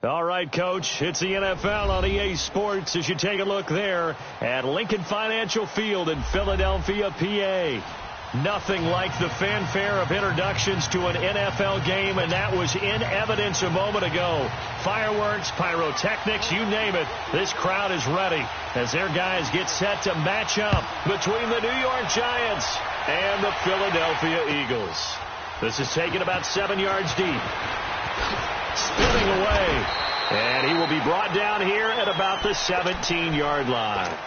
All right, Coach, it's the NFL on EA Sports as you take a look there at Lincoln Financial Field in Philadelphia, PA. Nothing like the fanfare of introductions to an NFL game, and that was in evidence a moment ago. Fireworks, pyrotechnics, you name it. This crowd is ready as their guys get set to match up between the New York Giants and the Philadelphia Eagles. This is taken about 7 yards deep. Spinning away, and he will be brought down here at about the 17-yard line.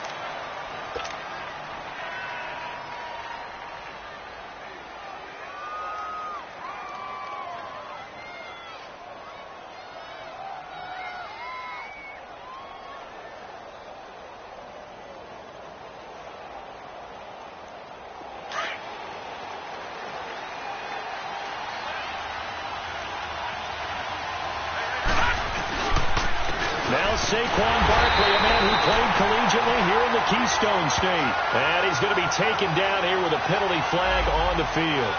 Saquon Barkley, a man who played collegiately here in the Keystone State. And he's going to be taken down here with a penalty flag on the field.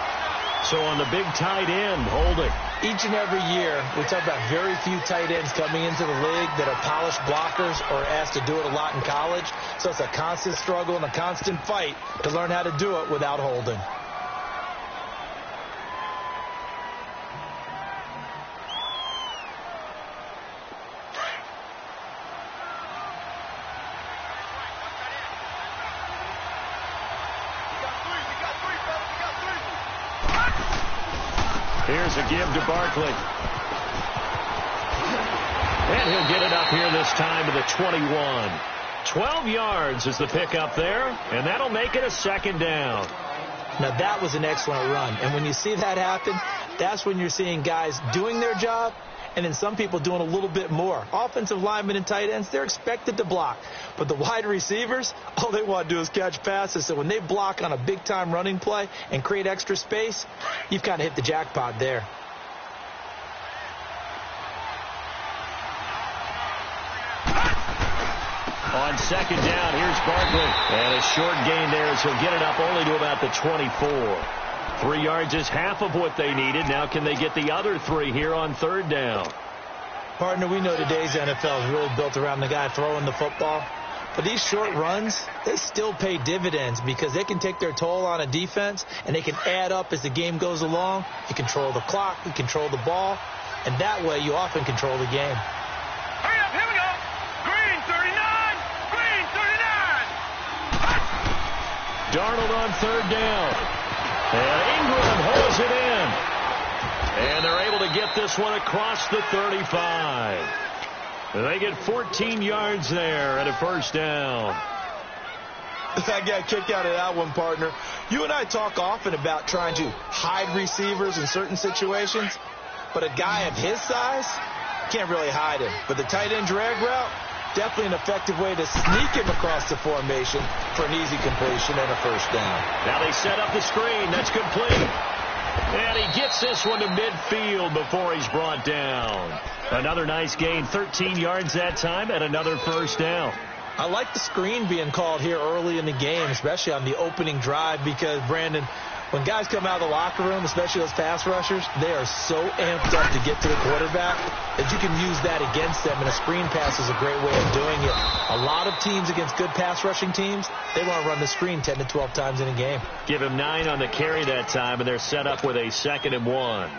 So on the big tight end, holding. Each and every year, we talk about very few tight ends coming into the league that are polished blockers or asked to do it a lot in college. So it's a constant struggle and a constant fight to learn how to do it without holding. Here's a give to Barkley. And he'll get it up here this time to the 21. 12 yards is the pickup there, and that'll make it a second down. Now, that was an excellent run. And when you see that happen, that's when you're seeing guys doing their job and then some people doing a little bit more. Offensive linemen and tight ends, they're expected to block. But the wide receivers, all they want to do is catch passes. So when they block on a big-time running play and create extra space, you've kind of hit the jackpot there. On second down, here's Barkley. And a short gain there as he'll get it up only to about the 24. 3 yards is half of what they needed. Now can they get the other 3 here on third down? Partner, we know today's NFL is really built around the guy throwing the football. But these short runs, they still pay dividends because they can take their toll on a defense and they can add up as the game goes along. You control the clock, you control the ball, and that way you often control the game. Hurry up, here we go. Green 39, green 39. Darnold on third down. And Ingram holds it in. And they're able to get this one across the 35. They get 14 yards there at a first down. I got a kick out of that one, partner. You and I talk often about trying to hide receivers in certain situations, but a guy of his size can't really hide him. But the tight end drag route, definitely an effective way to sneak him across the formation for an easy completion and a first down. Now they set up the screen. That's complete. And he gets this one to midfield before he's brought down. Another nice gain, 13 yards that time, and another first down. I like the screen being called here early in the game, especially on the opening drive, because, Brandon, when guys come out of the locker room, especially those pass rushers, they are so amped up to get to the quarterback that you can use that against them, and a screen pass is a great way of doing it. A lot of teams against good pass rushing teams, they want to run the screen 10 to 12 times in a game. Give him 9 on the carry that time, and they're set up with a 2nd and 1.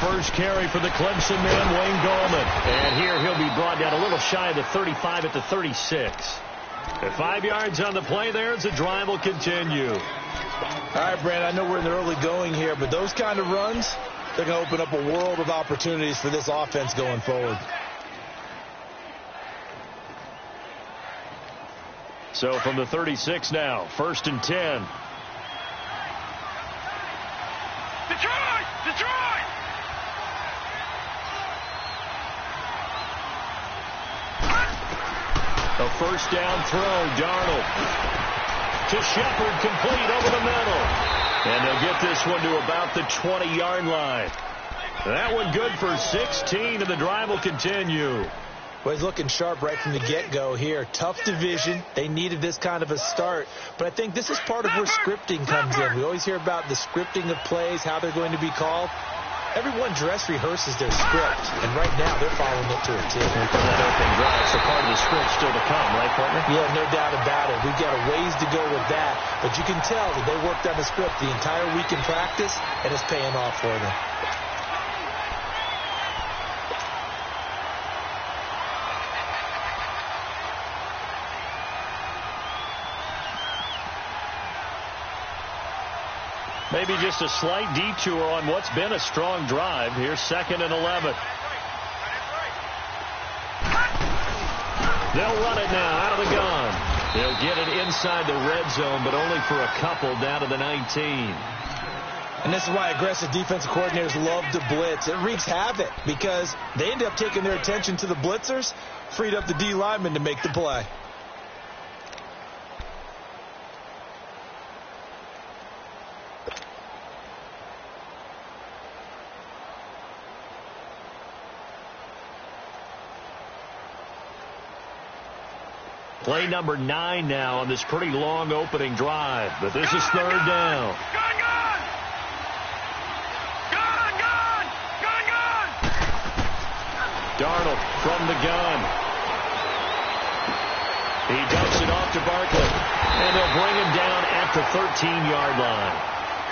First carry for the Clemson man, Wayne Gallman. And here he'll be brought down a little shy of the 35 at the 36. At 5 yards on the play there as the drive will continue. All right, Brandon, I know we're in the early going here, but those kind of runs, they're going to open up a world of opportunities for this offense going forward. So from the 36 now, 1st and 10. Detroit! Detroit! A first down throw, Darnold to Shepard, complete over the middle. And they'll get this one to about the 20-yard line. That one good for 16, and the drive will continue. Well, he's looking sharp right from the get-go here. Tough division. They needed this kind of a start. But I think this is part of where scripting comes in. We always hear about the scripting of plays, how they're going to be called. Everyone dress rehearses their script, and right now they're following it to a T. That open drive, so part of the script still to come, right, partner? Yeah, no doubt about it. We've got a ways to go with that, but you can tell that they worked on the script the entire week in practice, and it's paying off for them. Maybe just a slight detour on what's been a strong drive. Here's 2nd and 11. They'll run it now out of the gun. They'll get it inside the red zone, but only for a couple down to the 19. And this is why aggressive defensive coordinators love to blitz. It wreaks havoc because they end up taking their attention to the blitzers, freed up the D lineman to make the play. Play number 9 now on this pretty long opening drive, but this is 3rd down. Darnold from the gun. He dumps it off to Barkley, and they'll bring him down at the 13-yard line.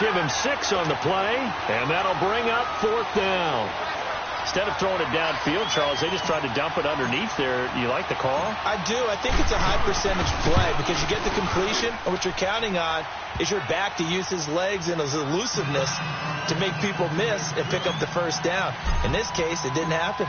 Give him 6 on the play, and that'll bring up 4th down. Instead of throwing it downfield, Charles, they just tried to dump it underneath there. Do you like the call? I do. I think it's a high percentage play because you get the completion, and what you're counting on is your back to use his legs and his elusiveness to make people miss and pick up the 1st down. In this case, it didn't happen.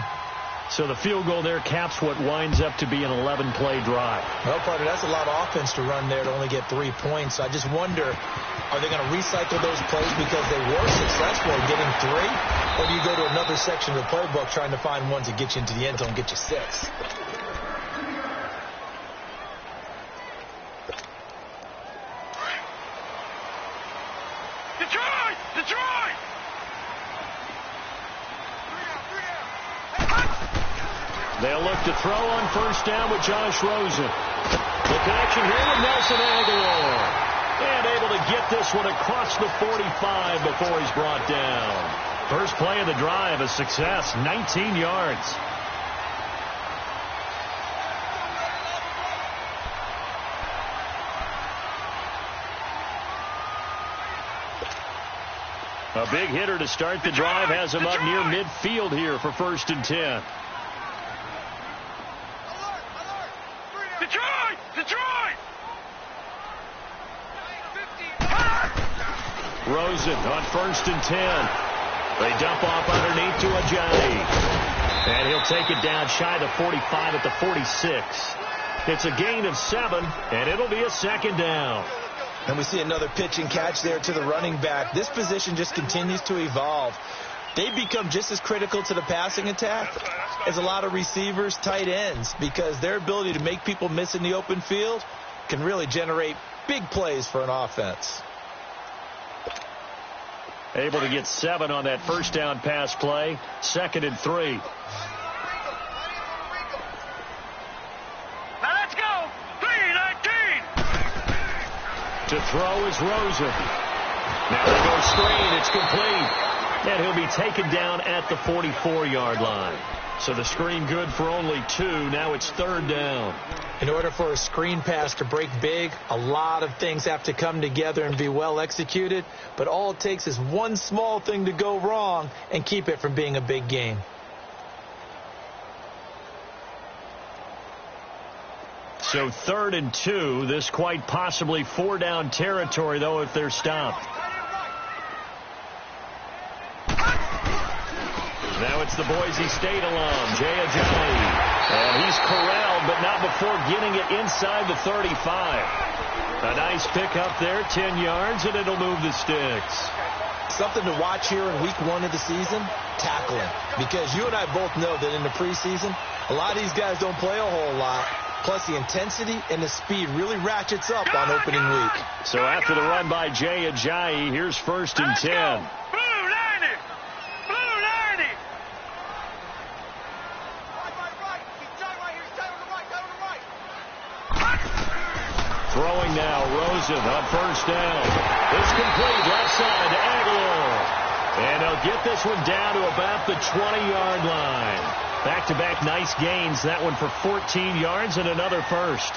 So the field goal there caps what winds up to be an 11-play drive. Well, partner, that's a lot of offense to run there to only get 3 points. So I just wonder, are they going to recycle those plays because they were successful in getting 3? Or do you go to another section of the playbook trying to find ones that get you into the end zone and get you 6? Detroit! They'll look to throw on 1st down with Josh Rosen. The connection here with Nelson Aguilar. And able to get this one across the 45 before he's brought down. First play of the drive, a success, 19 yards. A big hitter to start the drive has him up near midfield here for 1st and 10. Detroit! Rosen on 1st and 10. They dump off underneath to Ajayi. And he'll take it down shy of the 45 at the 46. It's a gain of 7, and it'll be a 2nd down. And we see another pitch and catch there to the running back. This position just continues to evolve. They become just as critical to the passing attack as a lot of receivers, tight ends, because their ability to make people miss in the open field can really generate big plays for an offense. Able to get 7 on that 1st down pass play. 2nd and 3. Now let's go. 3-19. To throw is Rosen. Now they go screen. It's complete. And he'll be taken down at the 44-yard line. So the screen good for only 2. Now it's 3rd down. In order for a screen pass to break big, a lot of things have to come together and be well executed. But all it takes is one small thing to go wrong and keep it from being a big game. So 3rd and 2. This quite possibly 4-down territory, though, if they're stopped. Now it's the Boise State alum, Jay Ajayi. And he's corralled, but not before getting it inside the 35. A nice pickup there, 10 yards, and it'll move the sticks. Something to watch here in week 1 of the season, tackling. Because you and I both know that in the preseason, a lot of these guys don't play a whole lot. Plus, the intensity and the speed really ratchets up on opening week. So after the run by Jay Ajayi, here's 1st and 10. Blue 90. throwing now. Rosen on first down. It's complete left side to Aguilar. And they'll get this one down to about the 20-yard line. Back-to-back nice gains. That one for 14 yards and another first.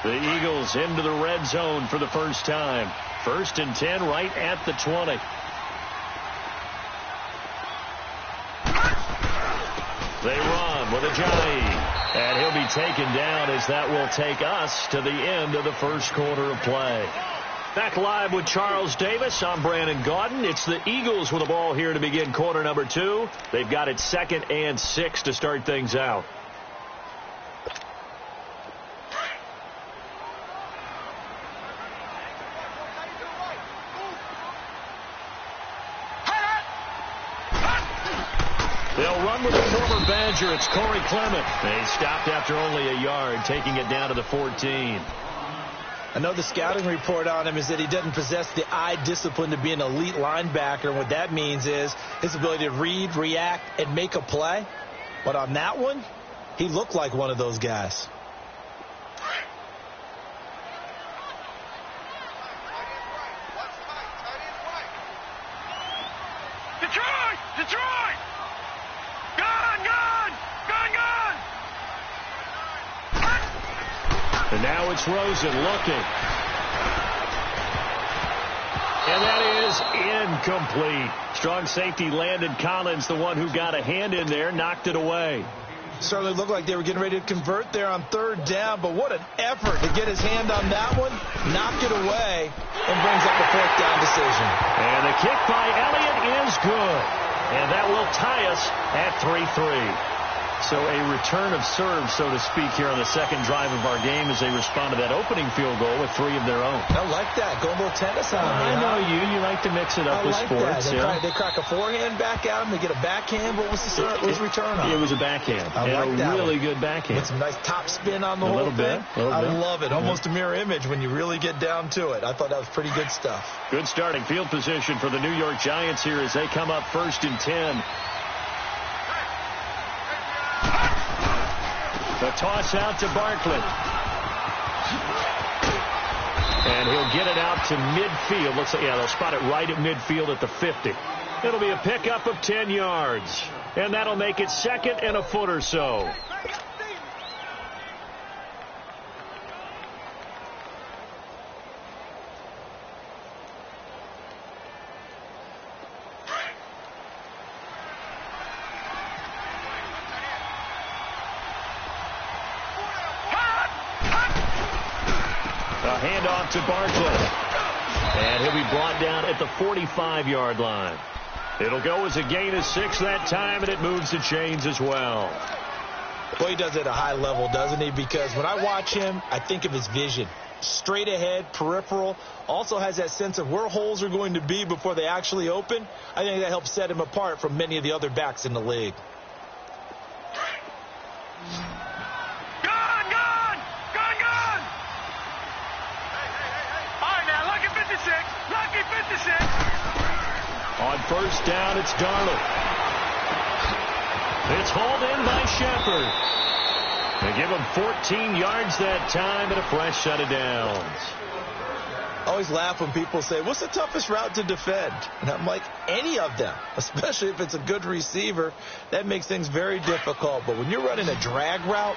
The Eagles into the red zone for the first time. 1st and 10 right at the 20. They run with Ajayi. And he'll be taken down as that will take us to the end of the first quarter of play. Back live with Charles Davis. I'm Brandon Gaudin. It's the Eagles with the ball here to begin quarter number 2. They've got it 2nd and 6 to start things out. They'll run with the former Badger. It's Corey Clement. They stopped after only a yard, taking it down to the 14. I know the scouting report on him is that he doesn't possess the eye discipline to be an elite linebacker. And what that means is his ability to read, react, and make a play. But on that one, he looked like one of those guys. Detroit! Detroit! Gone! Gone! Gone! Gone! And now it's Rosen looking. And that is incomplete. Strong safety Landon Collins, the one who got a hand in there, knocked it away. Certainly looked like they were getting ready to convert there on 3rd down, but what an effort to get his hand on that one, knock it away, and brings up a 4th down decision. And the kick by Elliott is good. And that will tie us at 3-3. So a return of serve, so to speak, here on the second drive of our game as they respond to that opening field goal with 3 of their own. I like that. Go a little tennis on me. I know you like to mix it up with sports. They crack a forehand back out and they get a backhand. What was the return on? It was a backhand. I like that. Really good backhand. With some nice top spin on the whole thing. I love it. Almost a mirror image when you really get down to it. I thought that was pretty good stuff. Good starting field position for the New York Giants here as they come up 1st and 10. The toss out to Barkley. And he'll get it out to midfield. Looks like, they'll spot it right at midfield at the 50. It'll be a pickup of 10 yards. And that'll make it 2nd and a foot or so. Handoff to Barkley. And he'll be brought down at the 45-yard line. It'll go as a gain of 6 that time, and it moves the chains as well. Well, he does it at a high level, doesn't he? Because when I watch him, I think of his vision. Straight ahead, peripheral. Also has that sense of where holes are going to be before they actually open. I think that helps set him apart from many of the other backs in the league. Lucky 56. On first down, it's Darnold. It's hauled in by Shepard. They give him 14 yards that time and a fresh set of downs. I always laugh when people say, what's the toughest route to defend? And I'm like, any of them, especially if it's a good receiver. That makes things very difficult. But when you're running a drag route,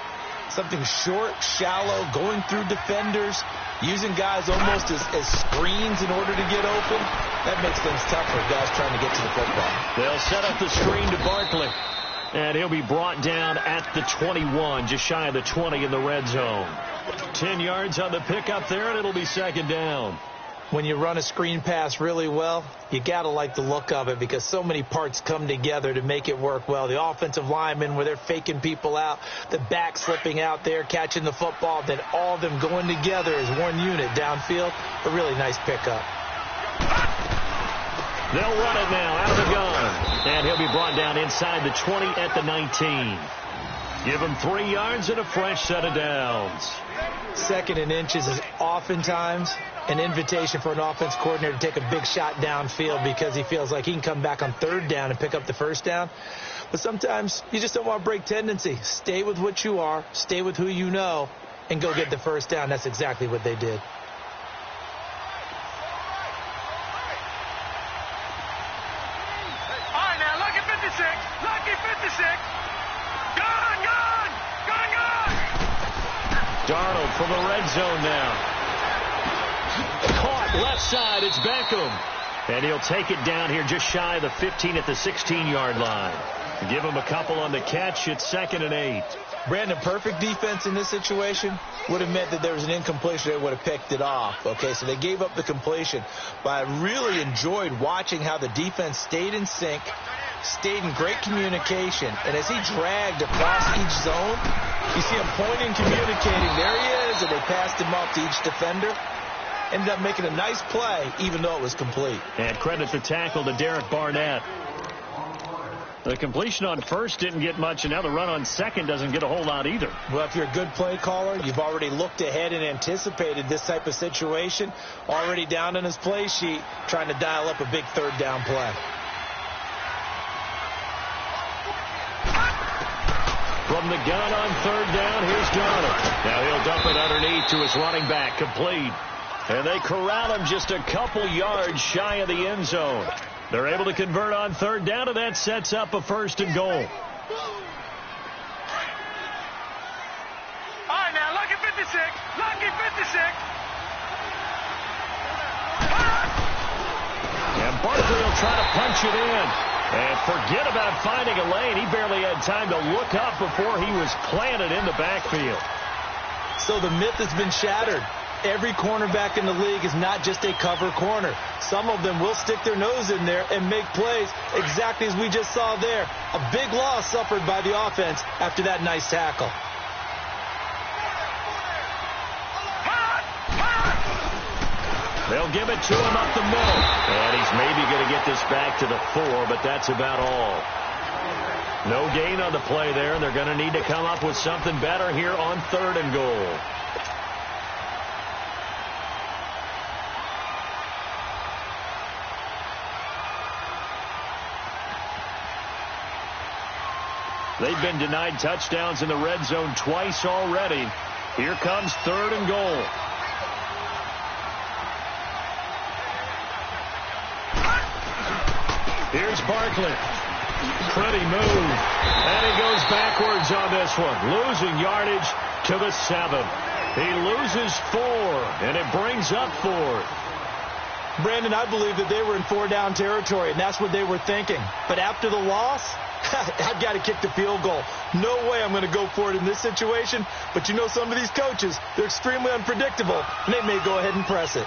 something short, shallow, going through defenders, using guys almost as screens in order to get open, that makes things tough for guys trying to get to the football. They'll set up the screen to Barkley. And he'll be brought down at the 21, just shy of the 20 in the red zone. 10 yards on the pickup there, and it'll be 2nd down. When you run a screen pass really well, you got to like the look of it because so many parts come together to make it work well. The offensive linemen where they're faking people out, the back slipping out there, catching the football, then all of them going together as one unit downfield. A really nice pickup. They'll run it now out of the gun. And he'll be brought down inside the 20 at the 19. Give him 3 yards and a fresh set of downs. 2nd and inches is oftentimes an invitation for an offense coordinator to take a big shot downfield because he feels like he can come back on third down and pick up the first down. But sometimes you just don't want to break tendency. Stay with what you are, stay with who you know, and go get the first down. That's exactly what they did. All right, now, lucky 56. Lucky 56. Gone, gone, gone, gone. Darnold from the red zone now. Caught left side. It's Beckham. And he'll take it down here just shy of the 15 at the 16-yard line. Give him a couple on the catch. It's 2nd and 8. Brandon, perfect defense in this situation would have meant that there was an incompletion. They would have picked it off. Okay, so they gave up the completion. But I really enjoyed watching how the defense stayed in sync, stayed in great communication. And as he dragged across each zone, you see him pointing, communicating. There he is, and they passed him off to each defender. Ended up making a nice play, even though it was complete. And credit the tackle to Derek Barnett. The completion on first didn't get much, and now the run on second doesn't get a whole lot either. Well, if you're a good play caller, you've already looked ahead and anticipated this type of situation. Already down on his play sheet, trying to dial up a big third down play. From the gun on third down, here's Darnold. Now he'll dump it underneath to his running back, complete. And they corral him just a couple yards shy of the end zone. They're able to convert on third down, and that sets up a 1st and goal. All right, now, lucky 56. Lucky 56. And Barkley will try to punch it in. And forget about finding a lane. He barely had time to look up before he was planted in the backfield. So the myth has been shattered. Every cornerback in the league is not just a cover corner. Some of them will stick their nose in there and make plays exactly as we just saw there. A big loss suffered by the offense after that nice tackle. They'll give it to him up the middle. And he's maybe going to get this back to the 4, but that's about all. No gain on the play there, and they're going to need to come up with something better here on 3rd and goal. They've been denied touchdowns in the red zone twice already. Here comes 3rd and goal. Here's Barkley. Pretty move. And he goes backwards on this one. Losing yardage to the 7. He loses 4, and it brings up 4th. Brandon, I believe that they were in 4-down territory, and that's what they were thinking. But after the loss, I've got to kick the field goal. No way I'm going to go for it in this situation. But you know some of these coaches, they're extremely unpredictable, and they may go ahead and press it.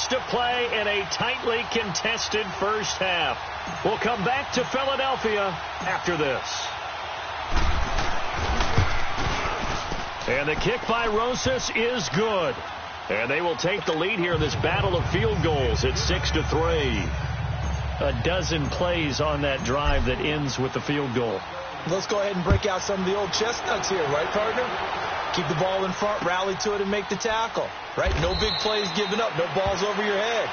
To play in a tightly contested first half. We'll come back to Philadelphia after this. And the kick by Rosas is good. And they will take the lead here in this battle of field goals at 6-3. A dozen plays on that drive that ends with the field goal. Let's go ahead and break out some of the old chestnuts here, right, partner? Keep the ball in front, rally to it, and make the tackle. Right? No big plays given up. No balls over your head.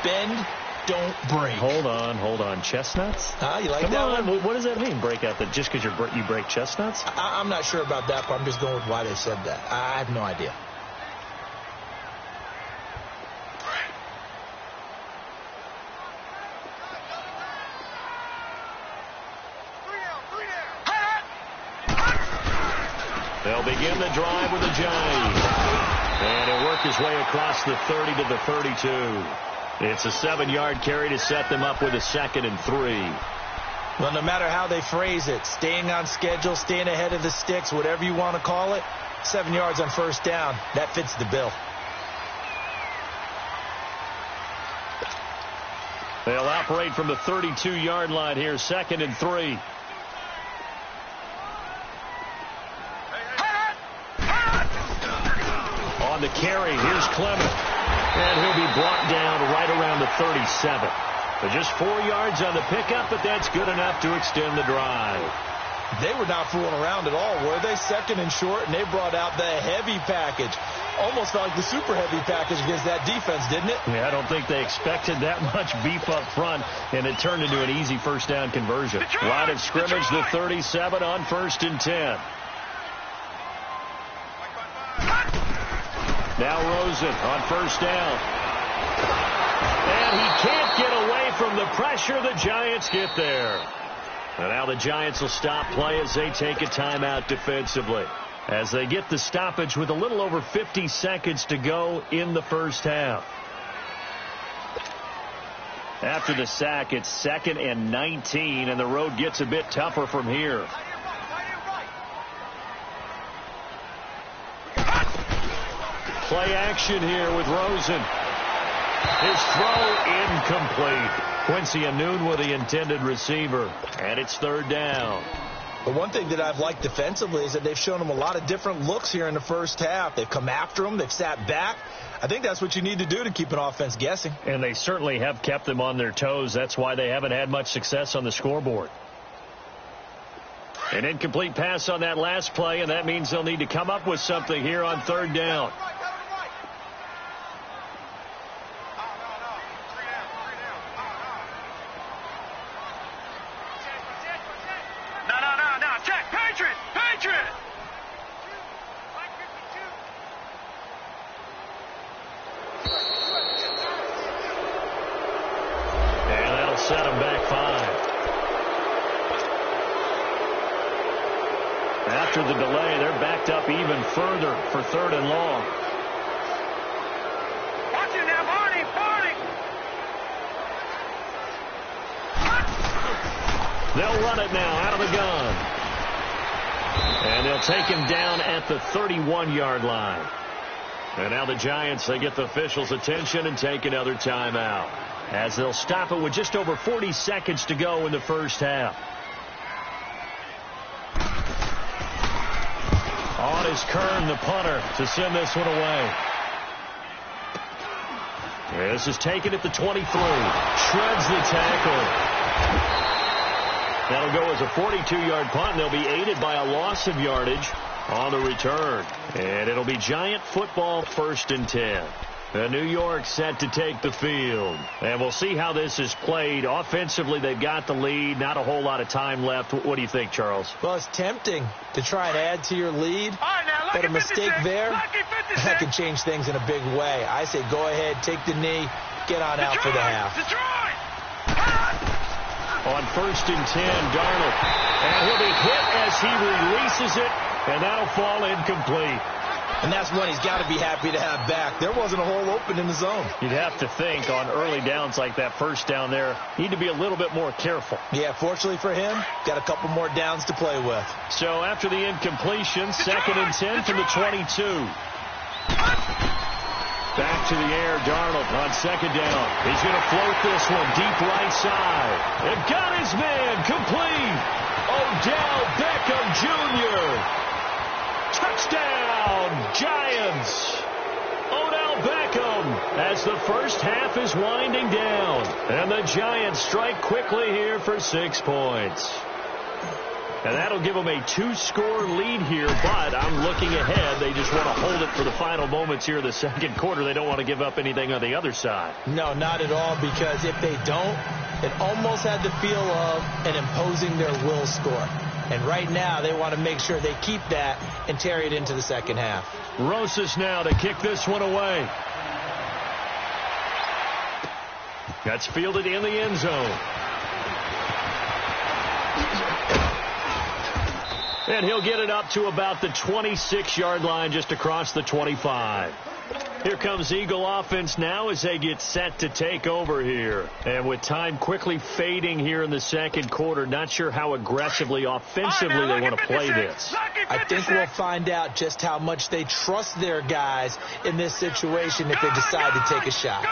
Bend, don't break. Hold on. Chestnuts? You like Come that on. one? What does that mean, break out? That just because you break chestnuts? I'm not sure about that, but I'm just going with why they said that. I have no idea. They'll begin the drive with a jive. And he'll work his way across the 30 to the 32. It's a 7-yard carry to set them up with a 2nd and 3. Well, no matter how they phrase it, staying on schedule, staying ahead of the sticks, whatever you want to call it, 7 yards on first down, that fits the bill. They'll operate from the 32-yard line here, 2nd and 3. On the carry, here's Clement. And he'll be brought down right around the 37. So just 4 yards on the pickup, but that's good enough to extend the drive. They were not fooling around at all, were they? 2nd and short, and they brought out the heavy package. Almost felt like the super heavy package against that defense, didn't it? Yeah, I don't think they expected that much beef up front, and it turned into an easy first down conversion. Line of scrimmage, the 37 on 1st and 10. Now Rosen on 1st down. And he can't get away from the pressure. The Giants get there. And now the Giants will stop play as they take a timeout defensively, as they get the stoppage with a little over 50 seconds to go in the first half. After the sack, it's 2nd and 19, and the road gets a bit tougher from here. Play action here with Rosen. His throw incomplete. Quincy Anoon with the intended receiver, and it's 3rd down. The one thing that I've liked defensively is that they've shown them a lot of different looks here in the first half. They've come after them. They've sat back. I think that's what you need to do to keep an offense guessing. And they certainly have kept them on their toes. That's why they haven't had much success on the scoreboard. An incomplete pass on that last play, and that means they'll need to come up with something here on 3rd down. Set him back 5. After the delay, they're backed up even further for 3rd and long. Watch it now, Barney! They'll run it now out of the gun. And they'll take him down at the 31-yard line. And now the Giants, they get the officials' attention and take another timeout, as they'll stop it with just over 40 seconds to go in the first half. On is Kern, the punter, to send this one away. This is taken at the 23. Shreds the tackle. That'll go as a 42-yard punt, and they'll be aided by a loss of yardage on the return. And it'll be Giant football, 1st and 10. New York set to take the field. And we'll see how this is played. Offensively, they've got the lead. Not a whole lot of time left. What do you think, Charles? Well, it's tempting to try and add to your lead. But a mistake there, that can change things in a big way. I say go ahead, take the knee, get on out for the half. On 1st and 10, Darnold. And he'll be hit as he releases it. And that'll fall incomplete. And that's one he's got to be happy to have back. There wasn't a hole open in the zone. You'd have to think on early downs like that first down there, need to be a little bit more careful. Yeah, fortunately for him, got a couple more downs to play with. So after the incompletion, 2nd and 10 from the 22. Back to the air, Darnold on 2nd down. He's going to float this one deep right side. And got his man complete. Odell Beckham Jr. Touchdown, Giants. Odell Beckham as the first half is winding down. And the Giants strike quickly here for 6 points. And that'll give them a 2-score lead here, but I'm looking ahead. They just want to hold it for the final moments here in the second quarter. They don't want to give up anything on the other side. No, not at all, because if they don't, it almost had the feel of an imposing their will score. And right now, they want to make sure they keep that and carry it into the second half. Rosas now to kick this one away. That's fielded in the end zone. And he'll get it up to about the 26-yard line, just across the 25. Here comes Eagle offense now as they get set to take over here. And with time quickly fading here in the second quarter, not sure how aggressively, offensively they want to play this. I think we'll find out just how much they trust their guys in this situation if they decide to take a shot. All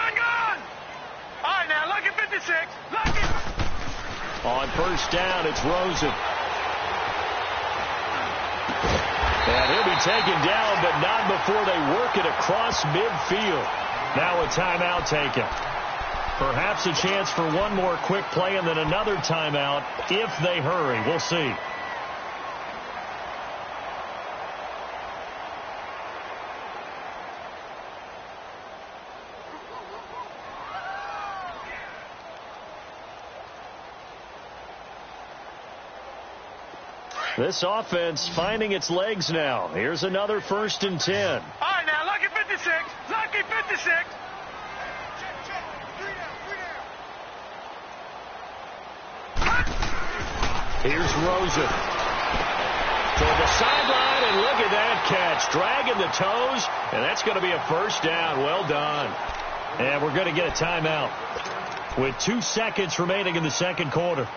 right, now, look at 56. On first down, it's Rosen. And he'll be taken down, but not before they work it across midfield. Now a timeout taken. Perhaps a chance for one more quick play and then another timeout if they hurry. We'll see. This offense finding its legs now. Here's another 1st and 10. All right, now, lucky 56. Lucky 56. Here's Rosen. Toward the sideline, and look at that catch. Dragging the toes, and that's going to be a first down. Well done. And we're going to get a timeout with 2 seconds remaining in the second quarter.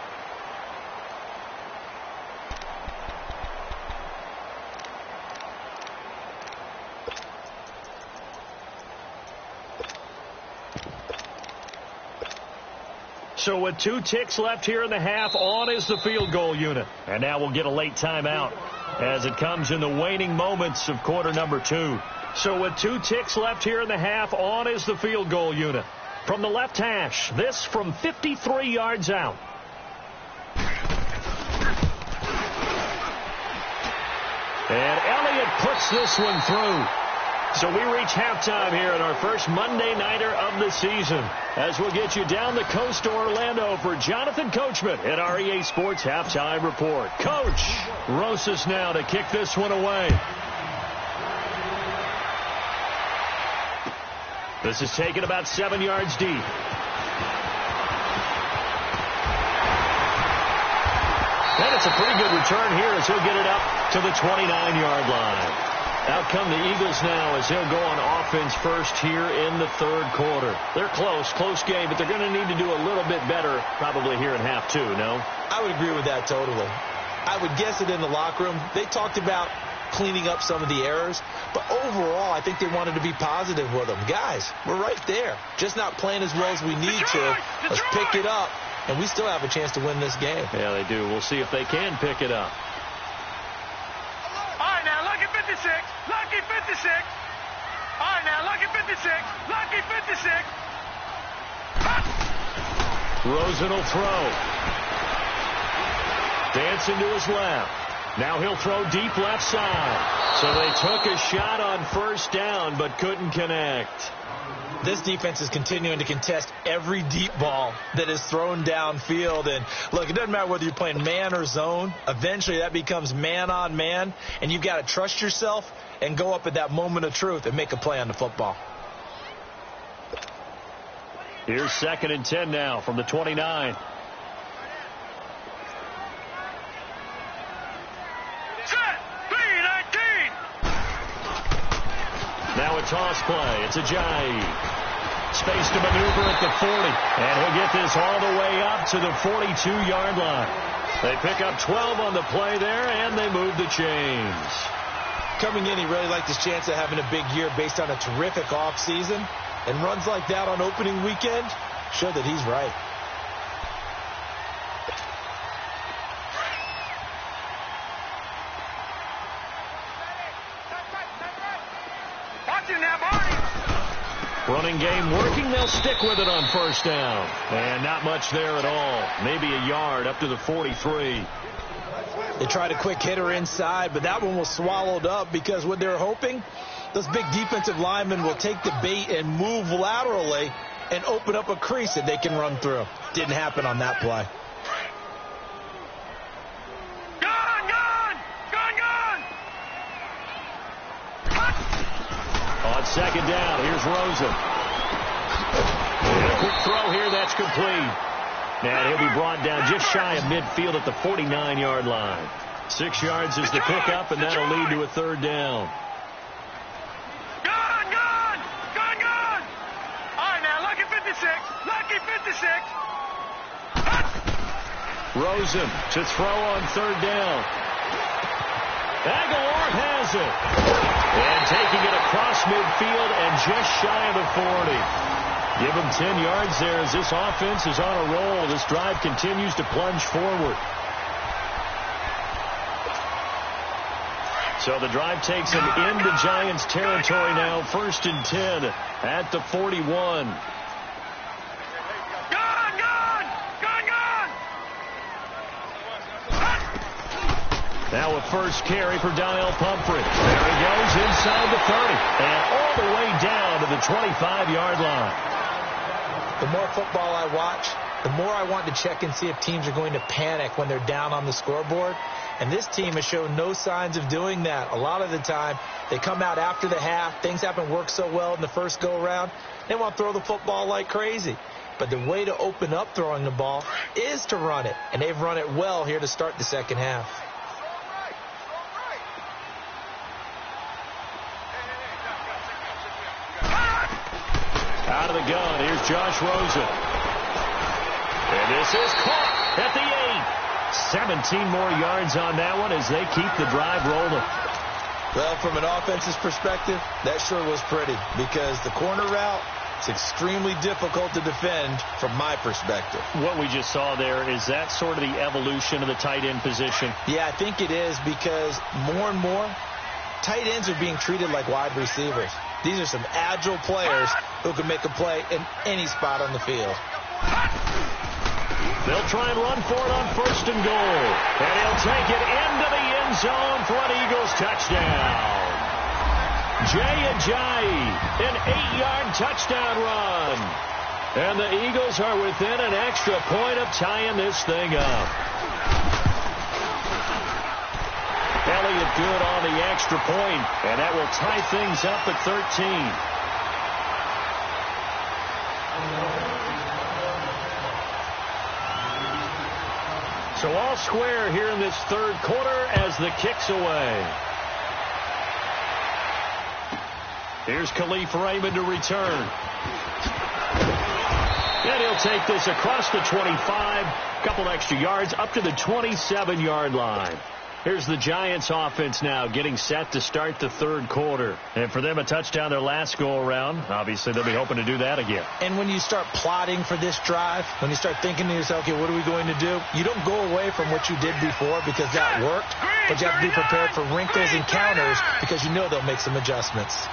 So with 2 ticks left here in the half, on is the field goal unit. And now we'll get a late timeout as it comes in the waning moments of quarter number 2. So with 2 ticks left here in the half, on is the field goal unit. From the left hash, this from 53 yards out. And Elliott puts this one through. So we reach halftime here in our first Monday Nighter of the season, as we'll get you down the coast to Orlando for Jonathan Coachman at our EA Sports Halftime Report. Coach Rosas now to kick this one away. This is taken about 7 yards deep. And it's a pretty good return here as he'll get it up to the 29-yard line. Out come the Eagles now as they'll go on offense first here in the third quarter. They're close game, but they're going to need to do a little bit better probably here in half 2, no? I would agree with that totally. I would guess it in the locker room. They talked about cleaning up some of the errors, but overall I think they wanted to be positive with them. Guys, we're right there. Just not playing as well as we need to. Let's pick it up, and we still have a chance to win this game. Yeah, they do. We'll see if they can pick it up. All right, now, lucky 56. Lucky 56. All right, now, lucky 56. Lucky 56. Rosen will throw. Dancing to his left. Now he'll throw deep left side. So they took a shot on first down but couldn't connect. This defense is continuing to contest every deep ball that is thrown downfield. And, look, it doesn't matter whether you're playing man or zone. Eventually that becomes man on man, and you've got to trust yourself and go up at that moment of truth and make a play on the football. Here's 2nd and 10 now from the 29. Now a toss play. It's Ajayi. Space to maneuver at the 40. And he'll get this all the way up to the 42-yard line. They pick up 12 on the play there, and they move the chains. Coming in, he really liked his chance of having a big year based on a terrific offseason. And runs like that on opening weekend show that he's right. Running game working. They'll stick with it on first down. And not much there at all. Maybe a yard up to the 43. They tried a quick hitter inside, but that one was swallowed up because what they're hoping, those big defensive linemen will take the bait and move laterally and open up a crease that they can run through. Didn't happen on that play. On second down, here's Rosen. And a quick throw here, that's complete. And he'll be brought down just shy of midfield at the 49-yard line. 6 yards is the pickup, and that'll lead to a third down. Gone! All right, now, lucky 56. Lucky 56. Rosen to throw on third down. Aguilar has it. And taking it across midfield and just shy of the 40. Give them 10 yards there as this offense is on a roll. This drive continues to plunge forward. So the drive takes them into Giants territory now. 1st and 10 at the 41. Now a first carry for Donnell Pumphrey. There he goes inside the 30 and all the way down to the 25-yard line. The more football I watch, the more I want to check and see if teams are going to panic when they're down on the scoreboard. And this team has shown no signs of doing that. A lot of the time, they come out after the half. Things haven't worked so well in the first go-around. They want to throw the football like crazy. But the way to open up throwing the ball is to run it. And they've run it well here to start the second half. Out of the gun, here's Josh Rosen. And this is caught at the 8. 17 more yards on that one as they keep the drive rolling. Well, from an offense's perspective, that sure was pretty because the corner route, it's extremely difficult to defend from my perspective. What we just saw there, is that sort of the evolution of the tight end position? Yeah, I think it is because more and more, tight ends are being treated like wide receivers. These are some agile players who can make a play in any spot on the field. They'll try and run for it on 1st and goal. And he'll take it into the end zone for an Eagles touchdown. Jay Ajayi, an 8-yard touchdown run. And the Eagles are within an extra point of tying this thing up. Elliott good on the extra point, and that will tie things up at 13. So all square here in this third quarter as the kick's away. Here's Khalif Raymond to return. And he'll take this across the 25, couple extra yards up to the 27-yard line. Here's the Giants offense now getting set to start the third quarter. And for them, a touchdown their last go-around. Obviously, they'll be hoping to do that again. And when you start plotting for this drive, when you start thinking to yourself, okay, what are we going to do? You don't go away from what you did before because that worked. But you have to be prepared for wrinkles and counters because you know they'll make some adjustments.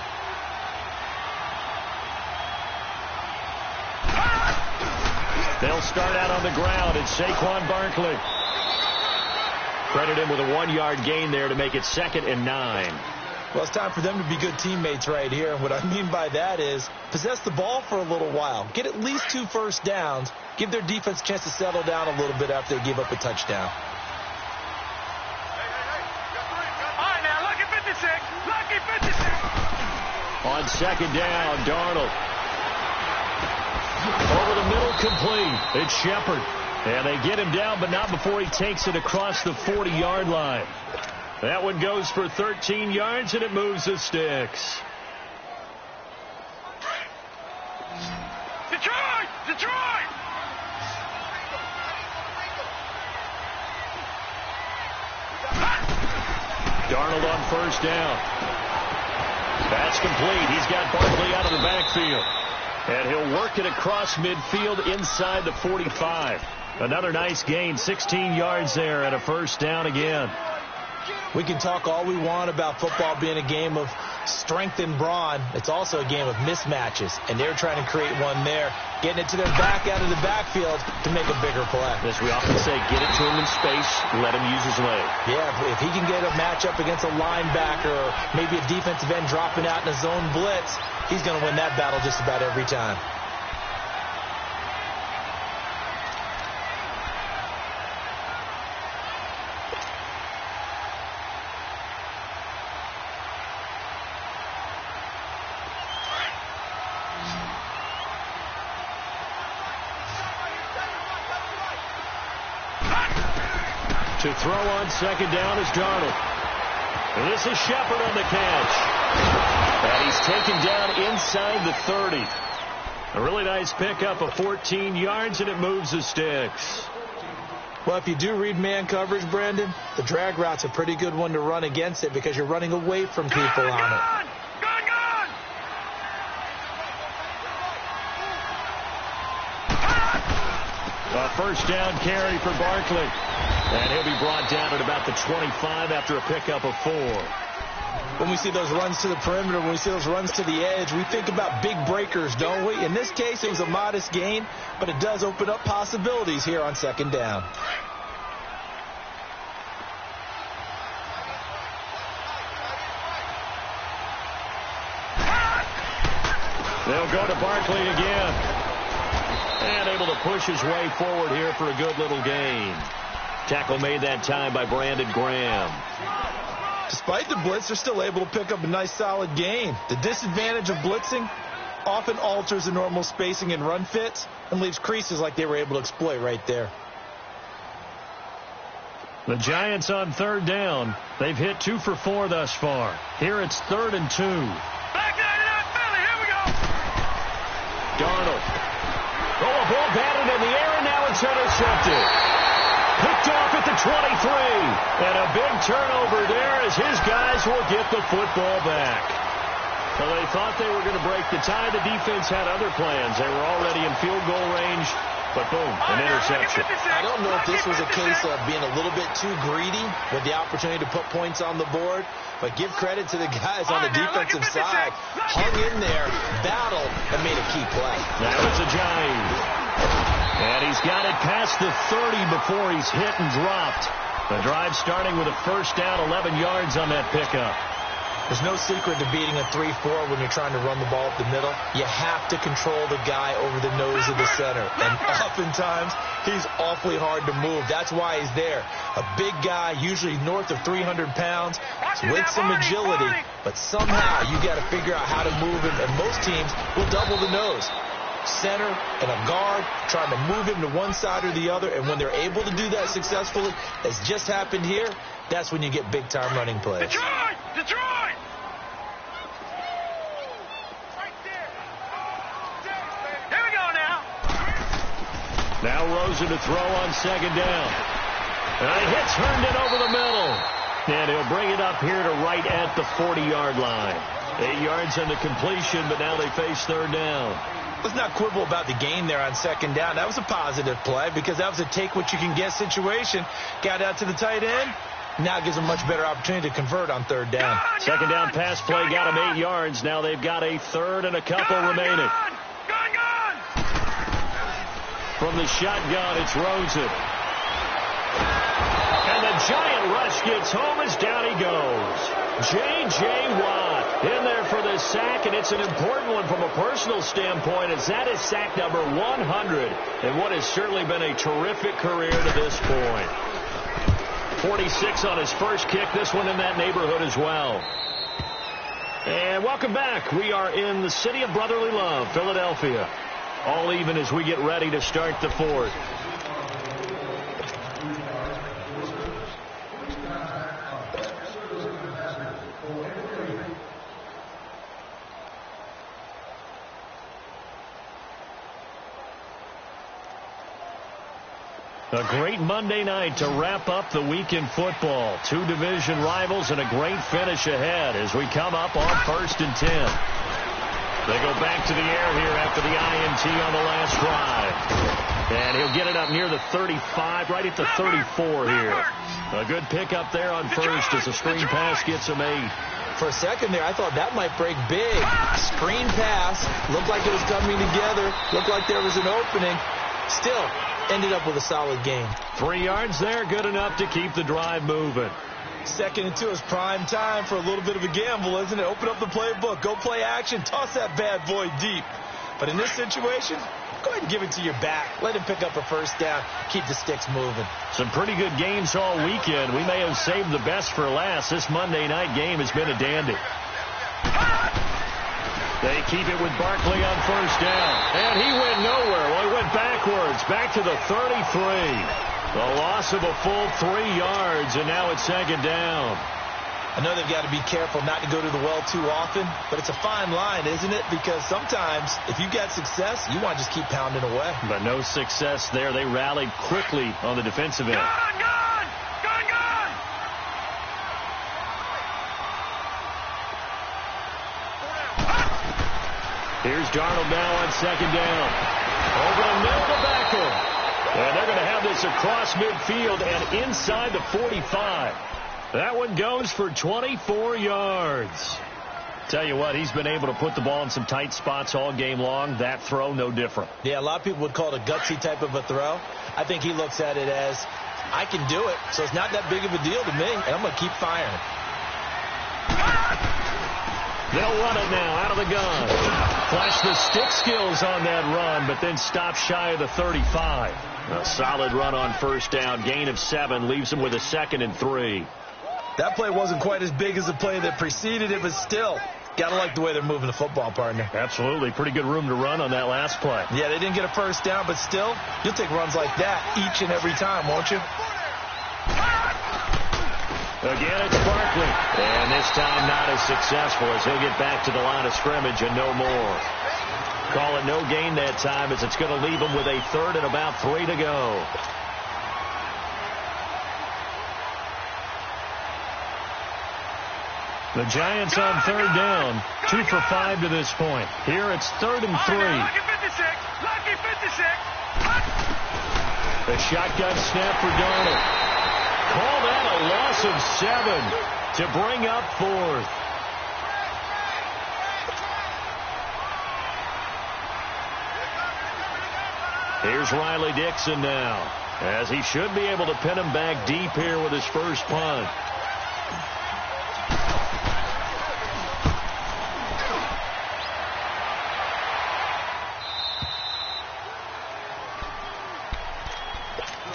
They'll start out on the ground. It's Saquon Barkley. Credit him with a 1-yard gain there to make it 2nd and 9. Well, it's time for them to be good teammates right here. And what I mean by that is possess the ball for a little while. Get at least 2 first downs. Give their defense a chance to settle down a little bit after they give up a touchdown. All right, now, lucky 56. Lucky 56. On 2nd down, Darnold. Over the middle, complete. It's Shepard. And they get him down, but not before he takes it across the 40-yard line. That one goes for 13 yards, and it moves the sticks. Detroit! Detroit! Darnold on 1st down. That's complete. He's got Barkley out of the backfield. And he'll work it across midfield inside the 45. Another nice gain, 16 yards there and a 1st down again. We can talk all we want about football being a game of strength and brawn. It's also a game of mismatches, and they're trying to create one there, getting it to their back out of the backfield to make a bigger play. As we often say, get it to him in space, let him use his leg. Yeah, if he can get a matchup against a linebacker or maybe a defensive end dropping out in a zone blitz, he's going to win that battle just about every time. To throw on 2nd down is Darnold. And this is Shepard on the catch. And he's taken down inside the 30. A really nice pickup of 14 yards, and it moves the sticks. Well, if you do read man coverage, Brandon, the drag route's a pretty good one to run against it because you're running away from people on it. A first down carry for Barkley. And he'll be brought down at about the 25 after a pickup of 4. When we see those runs to the perimeter, when we see those runs to the edge, we think about big breakers, don't we? In this case, it was a modest gain, but it does open up possibilities here on second down. They'll go to Barkley again. And able to push his way forward here for a good little gain. Tackle made that time by Brandon Graham. Despite the blitz, they're still able to pick up a nice solid gain. The disadvantage of blitzing often alters the normal spacing and run fits and leaves creases like they were able to exploit right there. The Giants on third down. They've hit 2 for 4 thus far. Here it's 3rd and 2. Back to that Philly. Here we go. Darnold. Oh, a ball batted in the air, and now it's intercepted. Picked off at the 23. And a big turnover there as his guys will get the football back. So they thought they were going to break the tie. The defense had other plans. They were already in field goal range. But boom, an interception. I don't know if this was a case of being a little bit too greedy with the opportunity to put points on the board. But give credit to the guys on the defensive side. Hung in there, battled, and made a key play. That was a giant. And he's got it past the 30 before he's hit and dropped. The drive starting with a first down, 11 yards on that pickup. There's no secret to beating a 3-4 when you're trying to run the ball up the middle. You have to control the guy over the nose of the center. And oftentimes, he's awfully hard to move. That's why he's there. A big guy, usually north of 300 pounds, with some agility. But somehow, you got to figure out how to move him. And most teams will double the nose. Center and a guard trying to move him to one side or the other. And when they're able to do that successfully, as just happened here, that's when you get big-time running plays. Detroit! Detroit! Here we go now. Now Rosen to throw on second down. And hits Herndon over the middle. And he'll bring it up here to right at the 40-yard line. 8 yards on the completion, but now they face third down. Let's not quibble about the gain there on second down. That was a positive play because that was a take-what-you-can-get situation. Got out to the tight end. Now it gives them a much better opportunity to convert on third down. Second down pass play got them 8 yards. Now they've got a third and a couple remaining. Gone! From the shotgun, it's Rosen. And the giant rush gets home as down he goes. J.J. Watt in there for the sack, and it's an important one from a personal standpoint, as that is sack number 100 in what has certainly been a terrific career to this point. 46 on his first kick, this one in that neighborhood as well. And welcome back. We are in the city of brotherly love, Philadelphia. All even as we get ready to start the fourth. A great Monday night to wrap up the week in football. 2 division rivals and a great finish ahead as we come up on 1st and 10. They go back to the air here after the INT on the last drive. And he'll get it up near the 35, right at the 34 here. A good pickup there on first as the screen pass gets him 8. For a second there, I thought that might break big. Screen pass. Looked like it was coming together. Looked like there was an opening. Still ended up with a solid game. 3 yards there, good enough to keep the drive moving. 2nd and 2 is prime time for a little bit of a gamble, isn't it? Open up the playbook, go play action, toss that bad boy deep. But in this situation, go ahead and give it to your back. Let him pick up a first down, keep the sticks moving. Some pretty good games all weekend. We may have saved the best for last. This Monday night game has been a dandy. They keep it with Barkley on first down. And he went nowhere. Well, he went backwards, back to the 33. The loss of a full 3 yards, and now it's second down. I know they've got to be careful not to go to the well too often, but it's a fine line, isn't it? Because sometimes, if you got success, you want to just keep pounding away. But no success there. They rallied quickly on the defensive end. Gone! Here's Darnold now on second down. Over the middle to Beckham. And they're going to have this across midfield and inside the 45. That one goes for 24 yards. Tell you what, he's been able to put the ball in some tight spots all game long. That throw, no different. Yeah, a lot of people would call it a gutsy type of a throw. I think he looks at it as, I can do it, so it's not that big of a deal to me, and I'm going to keep firing. They'll run it now out of the gun. Flash the stick skills on that run, but then stop shy of the 35. A solid run on first down. Gain of 7 leaves him with a 2nd and 3. That play wasn't quite as big as the play that preceded it, but still, got to like the way they're moving the football, partner. Absolutely. Pretty good room to run on that last play. Yeah, they didn't get a first down, but still, you'll take runs like that each and every time, won't you? Again, it's Barkley. And this time not as successful as he'll get back to the line of scrimmage and no more. Call it no gain that time as it's going to leave him with a 3rd and about 3 to go. The Giants on 3rd down, 2 for 5 to this point. Here it's 3rd and 3. Lucky 56. Lucky 56. The shotgun snap for Darnold. Call that a loss of 7 to bring up 4th. Here's Riley Dixon now, as he should be able to pin him back deep here with his first punt.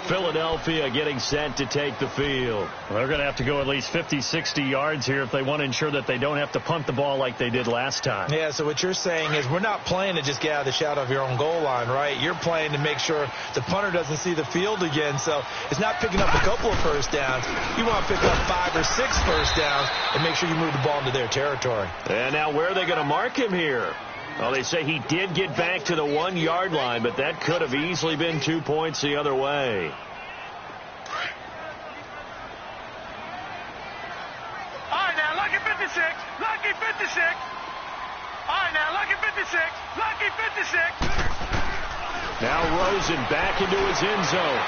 Philadelphia getting set to take the field. Well, they're going to have to go at least 50, 60 yards here if they want to ensure that they don't have to punt the ball like they did last time. Yeah, so what you're saying is we're not playing to just get out of the shadow of your own goal line, right? You're playing to make sure the punter doesn't see the field again. So it's not picking up a couple of first downs. You want to pick up 5 or 6 first downs and make sure you move the ball into their territory. And now where are they going to mark him here? Well, they say he did get back to the 1-yard line, but that could have easily been 2 points the other way. All right, now, lucky 56. Lucky 56. All right, now, lucky 56. Lucky 56. Now Rosen back into his end zone.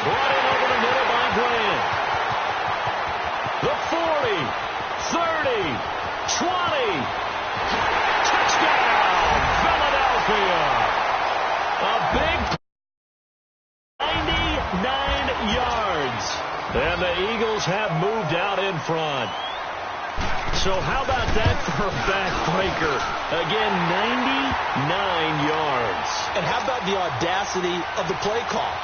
Brought in over the middle by Grant. The 40, 30, 20. Touchdown, Philadelphia. A big 99 yards. And the Eagles have moved out in front. So how about that for a backbreaker? Again, 99 yards. And how about the audacity of the play call?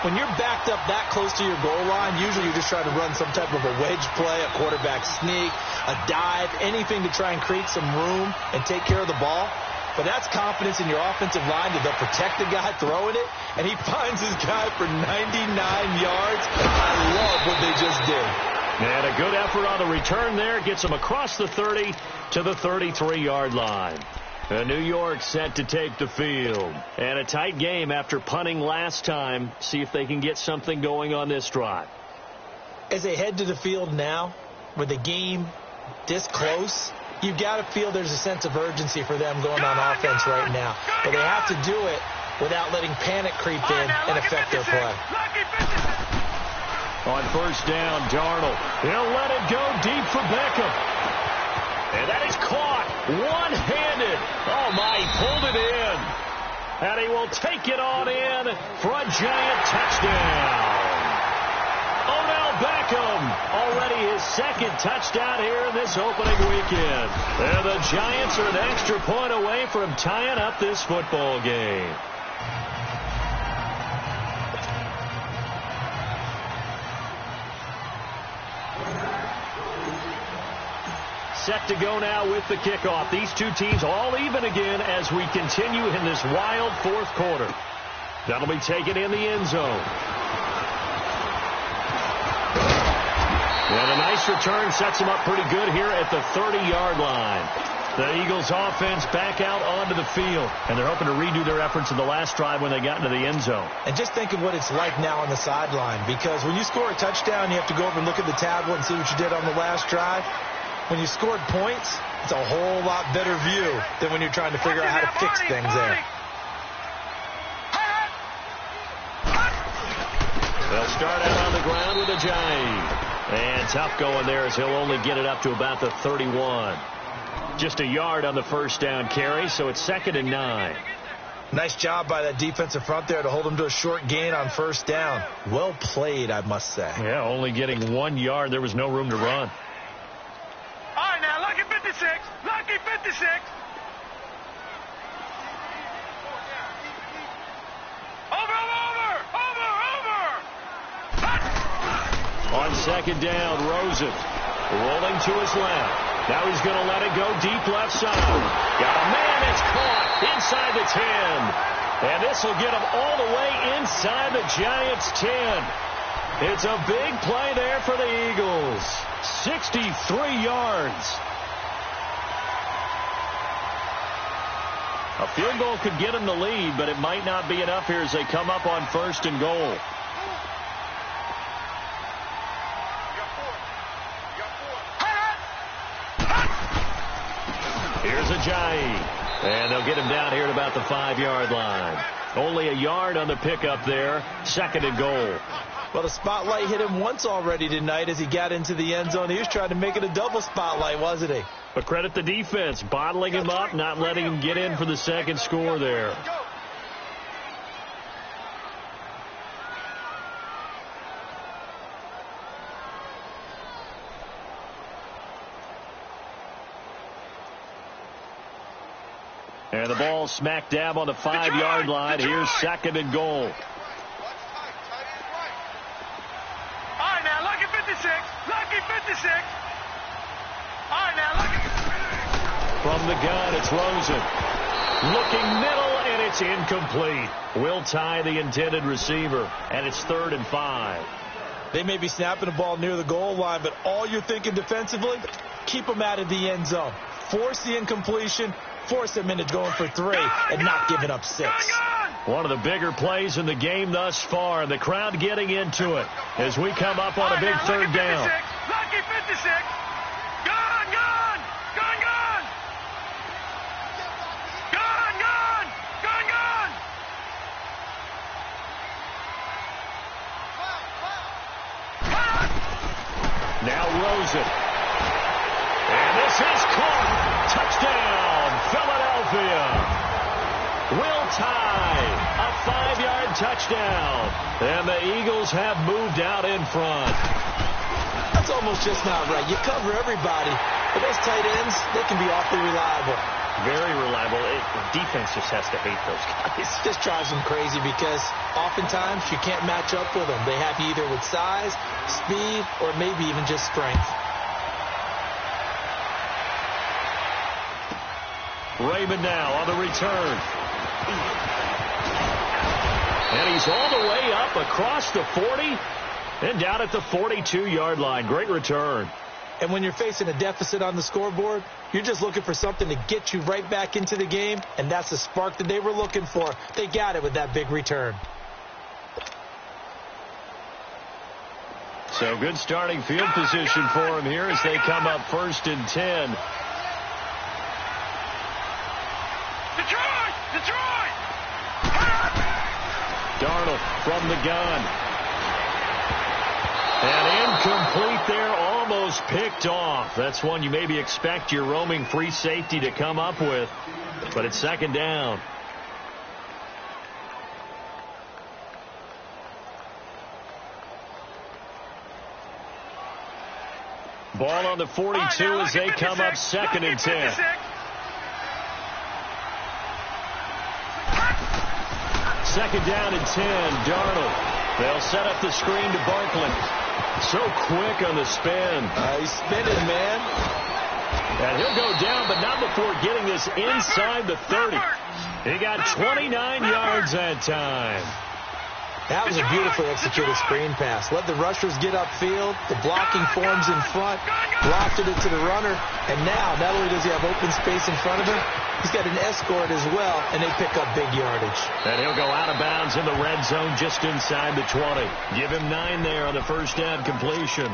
When you're backed up that close to your goal line, usually you're just trying to run some type of a wedge play, a quarterback sneak, a dive, anything to try and create some room and take care of the ball. But that's confidence in your offensive line that they'll protect the guy throwing it, and he finds his guy for 99 yards. I love what they just did. And a good effort on the return there gets him across the 30 to the 33-yard line. New York set to take the field. And a tight game after punting last time. See if they can get something going on this drive. As they head to the field now, with the game this close, you've got to feel there's a sense of urgency for them going on offense right now. But they have to do it without letting panic creep in and affect their play. On first down, Darnold. He'll let it go deep for Beckham. And that is caught one-handed. Oh, my, he pulled it in. And he will take it on in for a giant touchdown. Odell Beckham, already his 2nd touchdown here in this opening weekend. And the Giants are an extra point away from tying up this football game. Set to go now with the kickoff. These two teams all even again as we continue in this wild 4th quarter. That'll be taken in the end zone. And a nice return sets them up pretty good here at the 30-yard line. The Eagles offense back out onto the field, and they're hoping to redo their efforts in the last drive when they got into the end zone. And just think of what it's like now on the sideline, because when you score a touchdown, you have to go over and look at the tablet and see what you did on the last drive. When you scored points, it's a whole lot better view than when you're trying to figure out how to fix things there. They'll start out on the ground with Ajayi. And tough going there as he'll only get it up to about the 31. Just a yard on the first down carry, so it's 2nd and 9. Nice job by that defensive front there to hold him to a short gain on first down. Well played, I must say. Yeah, only getting 1 yard. There was no room to run. All right, now, lucky 56. Lucky 56. On 2nd down, Rosen rolling to his left. Now he's going to let it go deep left side. Got a man that's caught inside the 10. And this will get him all the way inside the Giants' 10. It's a big play there for the Eagles. 63 yards. A field goal could get him the lead, but it might not be enough here as they come up on 1st and goal. Here's Ajayi. And they'll get him down here at about the 5-yard line. Only a yard on the pickup there. 2nd and goal. Well, the spotlight hit him once already tonight as he got into the end zone. He was trying to make it a double spotlight, wasn't he? But credit the defense, bottling him up, not letting him get in for the second score there. And the ball smack dab on the 5-yard line. Here's 2nd and goal. All right, now, lucky 56. Lucky 56. All right, now, lucky 56. From the gun, it's Rosen. Looking middle, and it's incomplete. Will tie the intended receiver, and it's 3rd and 5. They may be snapping the ball near the goal line, but all you're thinking defensively, keep them out of the end zone. Force the incompletion, force them into going for 3 and not giving up 6. One of the bigger plays in the game thus far, and the crowd getting into it as we come up on a big 3rd down. Lucky 56. Gone, gone, gone, gone. Gone, gone, gone, gone. Now Rosen. And this is caught. Touchdown, Philadelphia. Will tie. A 5-yard touchdown. And the Eagles have moved out in front. That's almost just not right. You cover everybody, but those tight ends, they can be awfully reliable. Very reliable. The defense just has to hate those guys. It just drives them crazy because oftentimes you can't match up with them. They have you either with size, speed, or maybe even just strength. Raymond now on the return. And he's all the way up across the 40 and down at the 42-yard line. Great return. And when you're facing a deficit on the scoreboard, you're just looking for something to get you right back into the game, and that's the spark that they were looking for. They got it with that big return. So good starting field position for him here as they come up 1st and 10. Detroit! Darnold from the gun. And incomplete there, almost picked off. That's one you maybe expect your roaming free safety to come up with. But it's 2nd down. Ball on the 42 as they come up 2nd and 10. Second down and 10, Darnold. They'll set up the screen to Barkley. So quick on the spin. He's spinning, man. And he'll go down, but not before getting this inside the 30. He got 29 yards that time. That was a beautifully executed screen pass. Let the rushers get upfield. The blocking forms in front. Lofted it to the runner. And now, not only does he have open space in front of him, he's got an escort as well, and they pick up big yardage. And he'll go out of bounds in the red zone just inside the 20. Give him 9 there on the first down completion.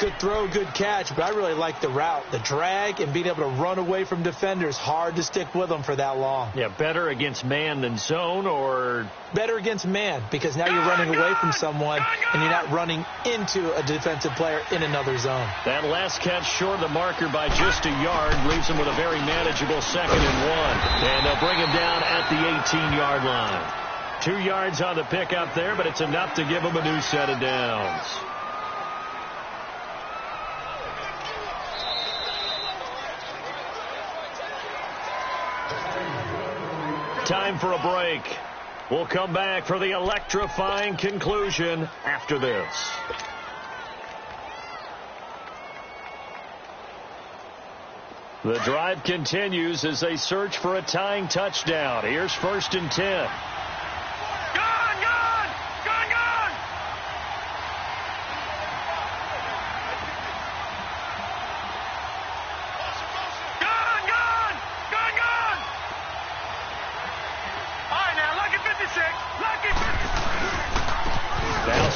Good throw, good catch, but I really like the route, the drag, and being able to run away from defenders. Hard to stick with them for that long. Yeah, better against man than zone, or? Better against man, because now you're running away from someone, and you're not running into a defensive player in another zone. That last catch short of the marker by just a yard leaves him with a very manageable 2nd and 1. And they'll bring him down at the 18-yard line. 2 yards on the pickup there, but it's enough to give him a new set of downs. Time for a break. We'll come back for the electrifying conclusion after this. The drive continues as they search for a tying touchdown. Here's 1st and 10.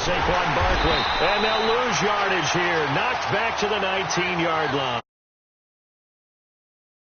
Saquon Barkley, and they'll lose yardage here. Knocked back to the 19-yard line.